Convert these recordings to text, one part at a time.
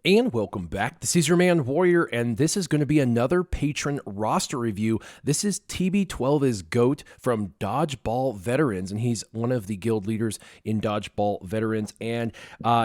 And welcome back. This is your man Warrior, and this is going to be another patron roster review. This is TB12isGOAT from Dodgeball Veterans, and he's one of the guild leaders in Dodgeball Veterans, and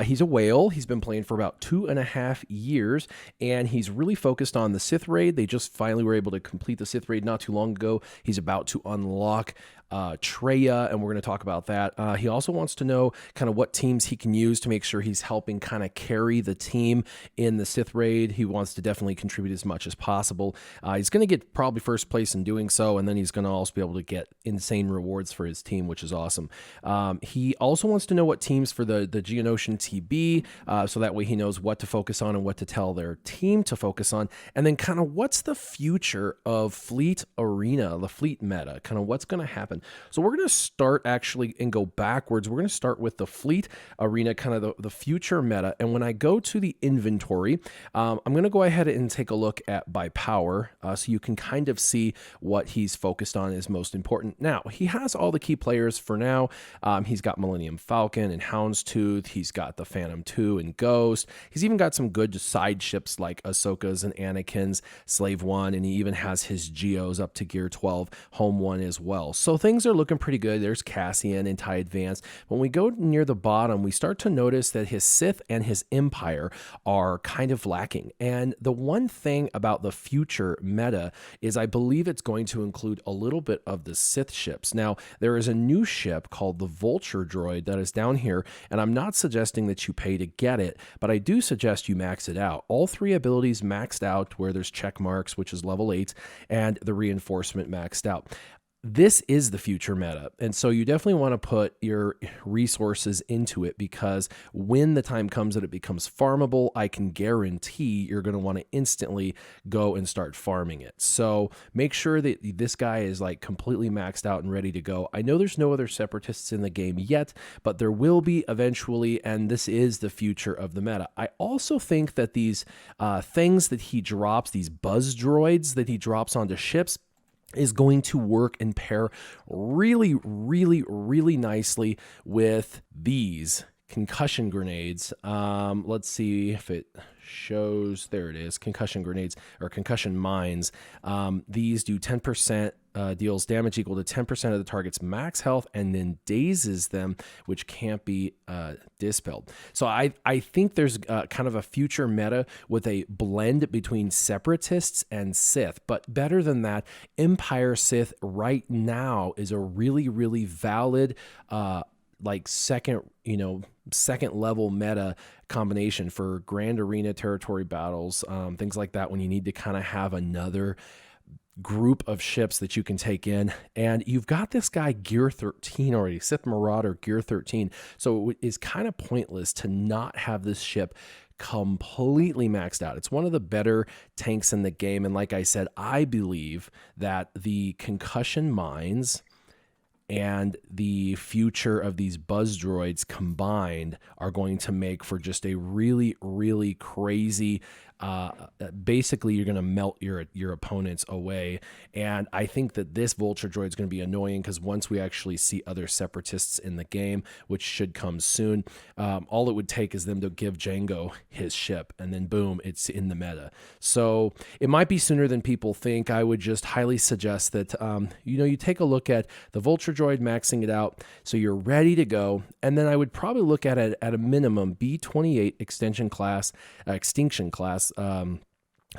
he's a whale. He's been playing for about 2.5 years, and he's really focused on the Sith Raid. They just finally were able to complete the Sith Raid not too long ago. He's about to unlock Treya, and we're going to talk about that. He also wants to know kind of what teams he can use to make sure he's helping kind of carry the team in the Sith Raid. He wants to definitely contribute as much as possible. He's going to get probably first place in doing so, and then he's going to also be able to get insane rewards for his team, which is awesome. He also wants to know what teams for the Geonosian TB, so that way he knows what to focus on and what to tell their team to focus on, and then kind of what's the future of Fleet Arena, the Fleet meta, kind of what's going to happen. So we're going to start actually and go backwards. We're going to start with the Fleet Arena, kind of the future meta. And when I go to the inventory, I'm going to go ahead and take a look at by power, so you can kind of see what he's focused on is most important. Now, he has all the key players for now. He's got Millennium Falcon and Houndstooth. He's got the Phantom 2 and Ghost. He's even got some good side ships like Ahsoka's and Anakin's, Slave 1, and he even has his Geos up to Gear 12, Home 1 as well. So things are looking pretty good. There's Cassian and TIE Advance. When we go near the bottom, we start to notice that his Sith and his Empire are kind of lacking. And the one thing about the future meta is I believe it's going to include a little bit of the Sith ships. Now, there is a new ship called the Vulture Droid that is down here, and I'm not suggesting that you pay to get it, but I do suggest you max it out. All three abilities maxed out, where there's check marks, which is level 8, and the reinforcement maxed out. This is the future meta, and so you definitely want to put your resources into it, because when the time comes that it becomes farmable, I can guarantee you're going to want to instantly go and start farming it. So make sure that this guy is like completely maxed out and ready to go. I know there's no other separatists in the game yet, but there will be eventually, and this is the future of the meta. I also think that these things that he drops, these buzz droids that he drops onto ships, is going to work and pair really, really, really nicely with these concussion grenades. Let's see if it shows. There it is. Concussion grenades or concussion mines. These do 10%. Deals damage equal to 10% of the target's max health and then dazes them, which can't be dispelled. So I think there's kind of a future meta with a blend between separatists and Sith. But better than that, Empire Sith right now is a really, really valid like second level meta combination for Grand Arena territory battles, things like that, when you need to kind of have another group of ships that you can take in. And you've got this guy Gear 13 already, Sith Marauder Gear 13. So it is kind of pointless to not have this ship completely maxed out. It's one of the better tanks in the game. And like I said, I believe that the concussion mines and the future of these buzz droids combined are going to make for just a really, really crazy, basically you're going to melt your opponents away. And I think that this Vulture droid is going to be annoying, because once we actually see other separatists in the game, which should come soon, all it would take is them to give Jango his ship, and then boom, it's in the meta. So it might be sooner than people think. I would just highly suggest that you take a look at the Vulture droid, maxing it out so you're ready to go, and then I would probably look at it at a minimum B28 extinction class, and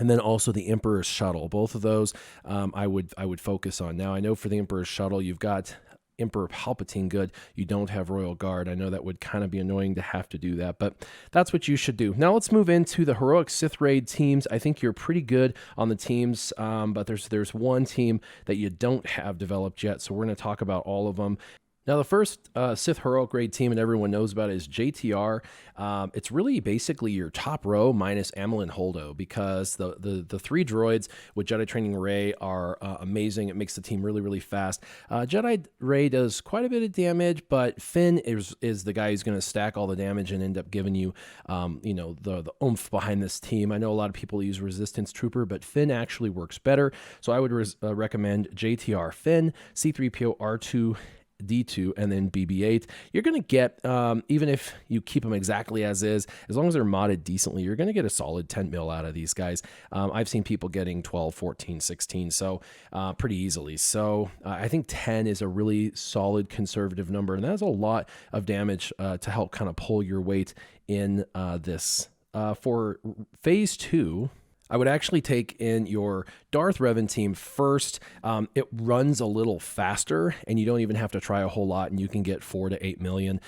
then also the Emperor's Shuttle. Both of those I would focus on. Now, I know for the Emperor's Shuttle, you've got Emperor Palpatine good. You don't have Royal Guard. I know that would kind of be annoying to have to do that, but that's what you should do. Now let's move into the heroic Sith Raid teams. I think you're pretty good on the teams, but there's one team that you don't have developed yet, so we're going to talk about all of them. Now, the first Sith Heroic Raid team, and everyone knows about it, is JTR. It's really basically your top row minus Amilyn Holdo, because the three droids with Jedi Training Rey are amazing. It makes the team really, really fast. Jedi Rey does quite a bit of damage, but Finn is the guy who's going to stack all the damage and end up giving you, the oomph behind this team. I know a lot of people use Resistance Trooper, but Finn actually works better. So I would recommend JTR Finn, C-3PO R2, D2, and then BB8. You're going to get, even if you keep them exactly as is, as long as they're modded decently, you're going to get a solid 10 mil out of these guys. I've seen people getting 12, 14, 16, so pretty easily. So I think 10 is a really solid conservative number, and that's a lot of damage to help kind of pull your weight in this. For phase 2, I would actually take in your Darth Revan team first. It runs a little faster, and you don't even have to try a whole lot, and you can get 4 to 8 million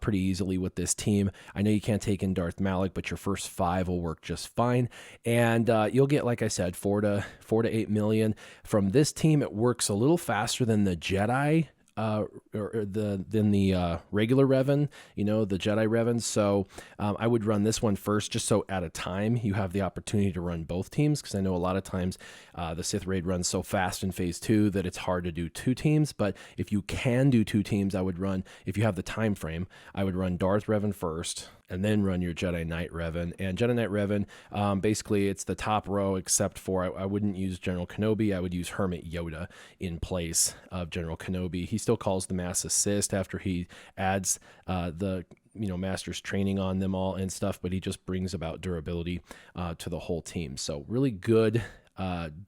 pretty easily with this team. I know you can't take in Darth Malik, but your first 5 will work just fine, and you'll get, like I said, 4 to 8 million from this team. It works a little faster than the Jedi. Than the regular Revan, the Jedi Revan. So I would run this one first, just so at a time you have the opportunity to run both teams, because I know a lot of times the Sith Raid runs so fast in phase 2 that it's hard to do 2 teams. But if you can do 2 teams, I would run, if you have the time frame, I would run Darth Revan first, and then run your Jedi Knight Revan. And Jedi Knight Revan, basically it's the top row, except for I wouldn't use General Kenobi. I would use Hermit Yoda in place of General Kenobi. He still calls the Mass Assist after he adds the Master's training on them all and stuff, but he just brings about durability to the whole team. So really good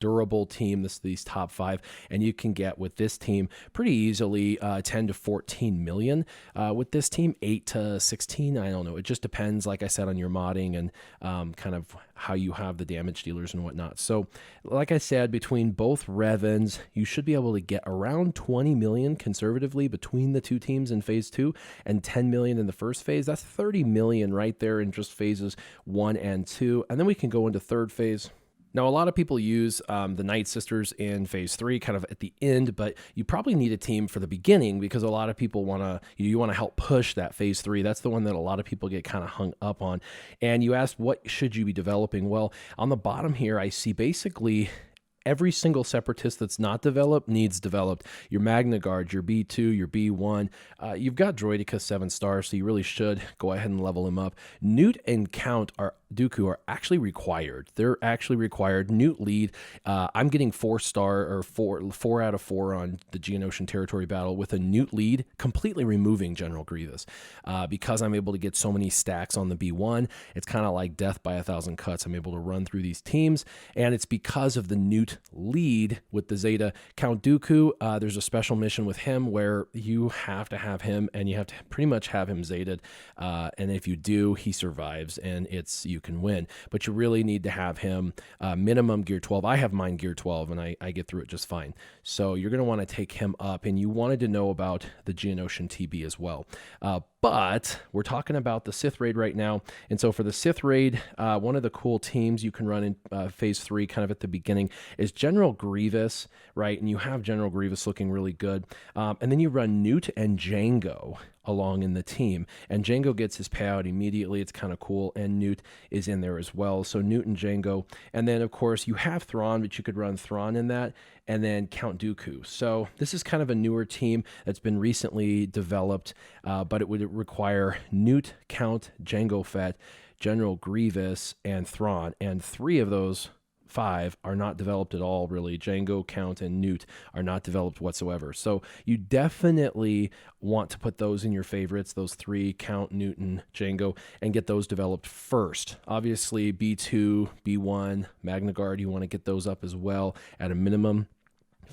durable team, these top 5, and you can get with this team pretty easily 10 to 14 million. With this team, 8 to 16, I don't know. It just depends, like I said, on your modding and kind of how you have the damage dealers and whatnot. So like I said, between both Revans, you should be able to get around 20 million conservatively between the 2 teams in phase 2 and 10 million in the first phase. That's 30 million right there in just phases 1 and 2. And then we can go into third phase. Now, a lot of people use the Night Sisters in phase 3 kind of at the end, but you probably need a team for the beginning, because a lot of people you want to help push that phase 3. That's the one that a lot of people get kind of hung up on. And you asked, what should you be developing? Well, on the bottom here, I see basically every single Separatist that's not developed needs developed. Your Magna Guard, your B2, your B1. You've got Droideka 7 stars, so you really should go ahead and level him up. Newt and Count Dooku are actually required. They're actually required. Newt lead. I'm getting 4-star or 4 out of 4 on the Geonosian territory battle with a Newt lead, completely removing General Grievous. Because I'm able to get so many stacks on the B1, it's kind of like death by 1,000 cuts. I'm able to run through these teams, and it's because of the Newt lead with the Zeta. Count Dooku, there's a special mission with him where you have to have him, and you have to pretty much have him Zetaed, and if you do, he survives, and you can win. But you really need to have him minimum gear 12. I have mine gear 12, and I get through it just fine. So you're going to want to take him up, and you wanted to know about the Geonosian TB as well. But we're talking about the Sith Raid right now, and so for the Sith Raid, one of the cool teams you can run in phase 3 kind of at the beginning is General Grievous, right? And you have General Grievous looking really good. And then you run Newt and Jango along in the team, and Jango gets his payout immediately. It's kind of cool, and Newt is in there as well. So Newt and Jango, and then of course you have Thrawn, but you could run Thrawn in that, and then Count Dooku. So this is kind of a newer team that's been recently developed, but it would require Newt, Count, Jango Fett, General Grievous, and Thrawn, and 3 of those 5 are not developed at all, really. Jango, Count, and Newt are not developed whatsoever. So you definitely want to put those in your favorites, those 3, Count, Newt, and Jango, and get those developed first. Obviously, B2, B1, Magna Guard, you want to get those up as well at a minimum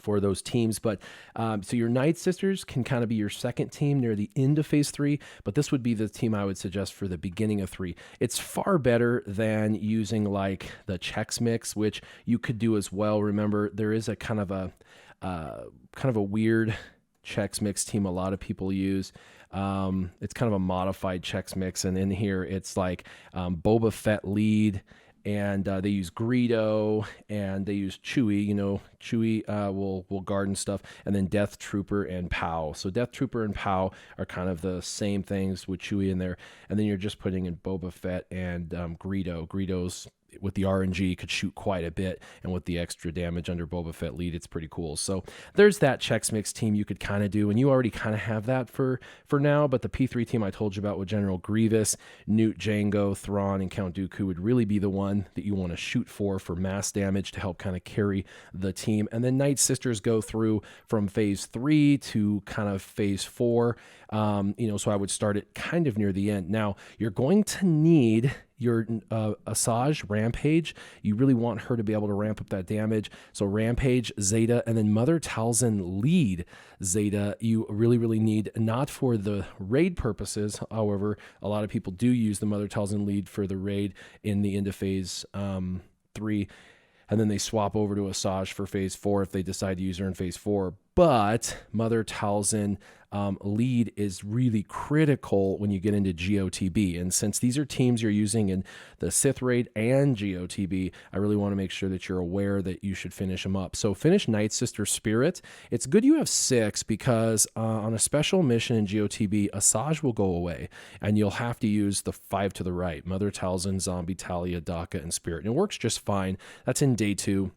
for those teams. But so your Night Sisters can kind of be your second team near the end of phase 3, but this would be the team I would suggest for the beginning of 3. It's far better than using like the Chex Mix, which you could do as well. Remember, there is a kind of a weird Chex Mix team a lot of people use. It's kind of a modified Chex Mix, and in here it's like Boba Fett lead, and they use Greedo, and they use Chewie. Chewie will guard and stuff, and then Death Trooper and Pow. So Death Trooper and Pow are kind of the same things with Chewie in there, and then you're just putting in Boba Fett and Greedo. Greedo's with the RNG could shoot quite a bit, and with the extra damage under Boba Fett lead, it's pretty cool. So there's that Chex Mix team you could kind of do, and you already kind of have that for now. But the P3 team I told you about with General Grievous, Newt, Jango, Thrawn, and Count Dooku would really be the one that you want to shoot for mass damage to help kind of carry the team. And then Night Sisters go through from phase 3 to kind of phase 4. So I would start it kind of near the end. Now, you're going to need your Asajj Rampage. You really want her to be able to ramp up that damage. So Rampage, Zeta, and then Mother Talzin lead Zeta. You really, really need, not for the raid purposes. However, a lot of people do use the Mother Talzin lead for the raid in the end of phase 3. And then they swap over to Asajj for phase 4 if they decide to use her in phase 4. But Mother Talzin lead is really critical when you get into GOTB. And since these are teams you're using in the Sith Raid and GOTB, I really want to make sure that you're aware that you should finish them up. So finish Night Sister Spirit. It's good you have 6 because on a special mission in GOTB, Asajj will go away and you'll have to use the 5 to the right: Mother Talzin, Zombie, Talia, Daka, and Spirit. And it works just fine. That's in day 2.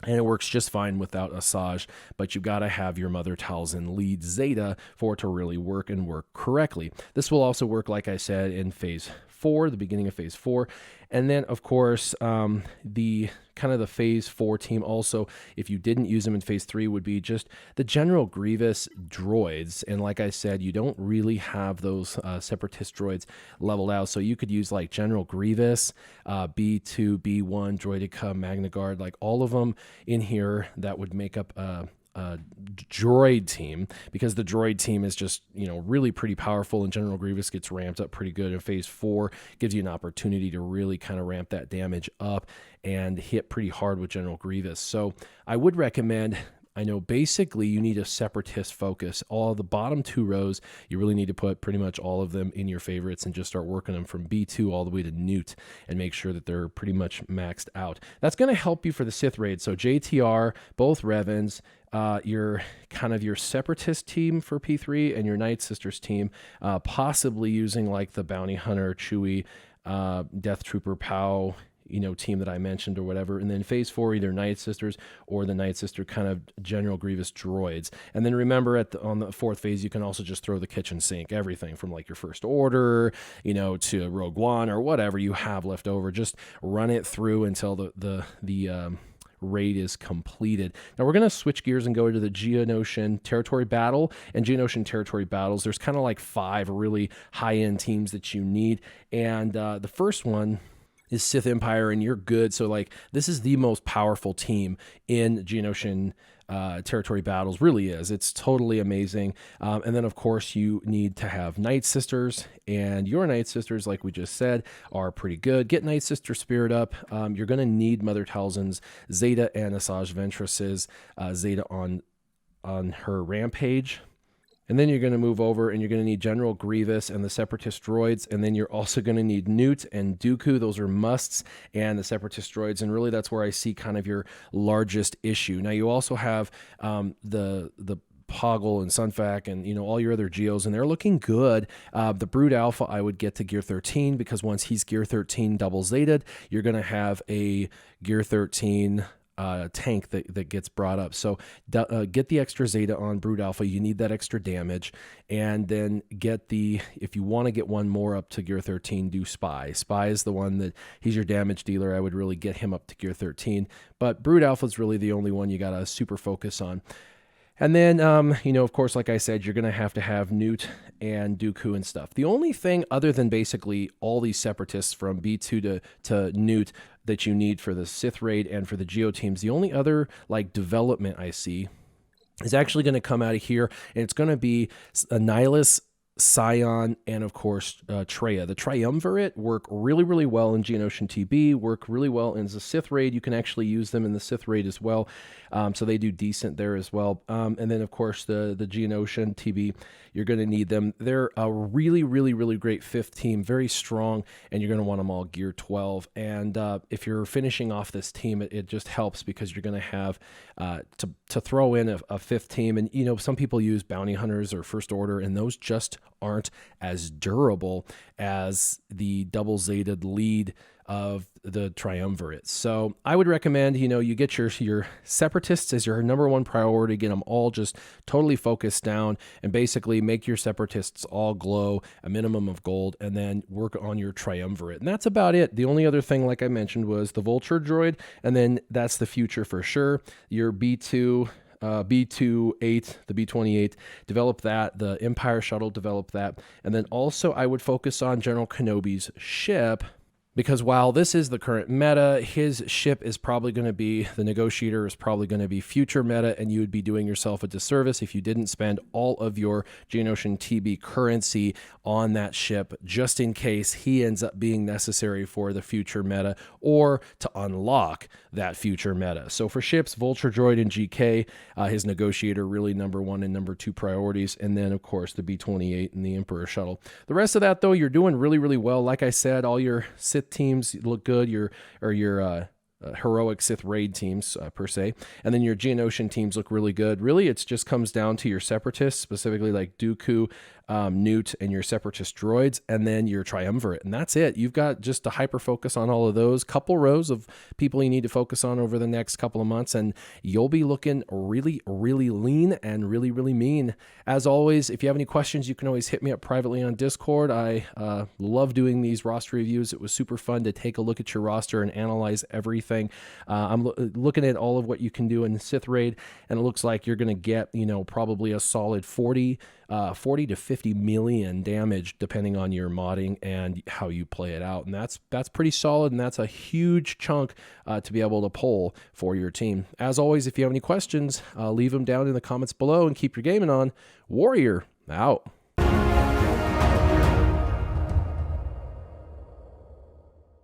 And it works just fine without Asajj, but you got to have your Mother Talzin lead Zeta for it to really work and work correctly. This will also work, like I said, in phase 4, the beginning of phase 4. And then, of course, the kind of the phase 4 team also, if you didn't use them in phase 3, would be just the General Grievous droids. And like I said, you don't really have those separatist droids leveled out. So you could use like General Grievous, B2, B1, Droideka, Magna Guard, like all of them in here that would make up droid team, because the droid team is just, really pretty powerful, and General Grievous gets ramped up pretty good in phase 4, gives you an opportunity to really kind of ramp that damage up and hit pretty hard with General Grievous. So I would recommend, I know basically you need a separatist focus. All the bottom 2 rows, you really need to put pretty much all of them in your favorites and just start working them from B2 all the way to Newt and make sure that they're pretty much maxed out. That's going to help you for the Sith Raid. So JTR, both Revans, your separatist team for P3 and your Night Sisters team, possibly using like the Bounty Hunter, Chewie, Death Trooper, Pow, team that I mentioned or whatever. And then phase 4, either Night Sisters or the Night Sister kind of General Grievous droids. And then remember on the 4th phase, you can also just throw the kitchen sink, everything from like your First Order, to Rogue One or whatever you have left over. Just run it through until the raid is completed. Now we're going to switch gears and go to the Geonosian Territory Battle. And Geonosian Territory Battles, there's kind of like 5 really high-end teams that you need. And the first one is Sith Empire, and you're good. So like this is the most powerful team in Geonosian Territory Battles, really is. It's totally amazing. And then of course you need to have Night Sisters, and your Night Sisters, like we just said, are pretty good. Get Night Sister Spirit up. You're going to need Mother Talzin's Zeta and Asajj Ventress's Zeta on her Rampage. And then you're going to move over and you're going to need General Grievous and the Separatist droids. And then you're also going to need Newt and Dooku. Those are musts, and the Separatist droids. And really that's where I see kind of your largest issue. Now you also have the Poggle and Sunfac and, all your other Geos, and they're looking good. The Brood Alpha I would get to Gear 13, because once he's Gear 13 double Zeta'd, you're going to have a Gear 13 tank that gets brought up. So get the extra Zeta on Brood Alpha. You need that extra damage. And then if you want to get one more up to Gear 13, do Spy. Spy is the one that he's your damage dealer. I would really get him up to Gear 13. But Brood Alpha is really the only one you got to super focus on. And then, of course, like I said, you're going to have Newt and Dooku and stuff. The only thing other than basically all these separatists from B2 to Newt that you need for the Sith Raid and for the Geo teams, the only other development I see is actually going to come out of here, and it's going to be Nihilus, Scion, and of course Traya. The Triumvirate work really, really well in Geonosian TB, work really well in the Sith Raid. You can actually use them in the Sith Raid as well, so they do decent there as well. And then of course the Geonosian TB, you're going to need them. They're a really, really, really great 5th team, very strong, and you're going to want them all Gear 12. And if you're finishing off this team, it just helps because you're going to have to throw in a 5th team. And some people use Bounty Hunters or First Order, and those just aren't as durable as the double Zeta lead of the triumvirate. So I would recommend, you get your separatists as your number one priority, get them all just totally focused down, and basically make your separatists all glow a minimum of gold, and then work on your triumvirate. And that's about it. The only other thing, like I mentioned, was the vulture droid, and then that's the future for sure. Your B2, B28, the B28, develop that. The Empire shuttle, develop that. And then also I would focus on General Kenobi's ship, because while this is the current meta, his ship is probably going to be, the negotiator is probably going to be future meta, and you would be doing yourself a disservice if you didn't spend all of your Geonosian TB currency on that ship, just in case he ends up being necessary for the future meta or to unlock that future meta. So for ships, Vulture Droid and GK, his negotiator really number one and number two priorities, and then of course the B28 and the Emperor shuttle. The rest of that though, you're doing really, really well. Like I said, all your Sith teams look good, your heroic Sith Raid teams per se, and then your Geonosian teams look really good. Really, it just comes down to your separatists, specifically like Dooku, Newt, and your separatist droids, and then your triumvirate, and that's it. You've got just to hyper focus on all of those, couple rows of people you need to focus on over the next couple of months, and you'll be looking really, really lean and really, really mean. As always, if you have any questions, you can always hit me up privately on Discord. I love doing these roster reviews. It was super fun to take a look at your roster and analyze everything. I'm looking at all of what you can do in Sith Raid, and it looks like you're going to get, probably a solid 40 to 50 million damage depending on your modding and how you play it out. And that's pretty solid, and that's a huge chunk to be able to pull for your team. As always, if you have any questions, leave them down in the comments below, and keep your gaming on. Warrior out.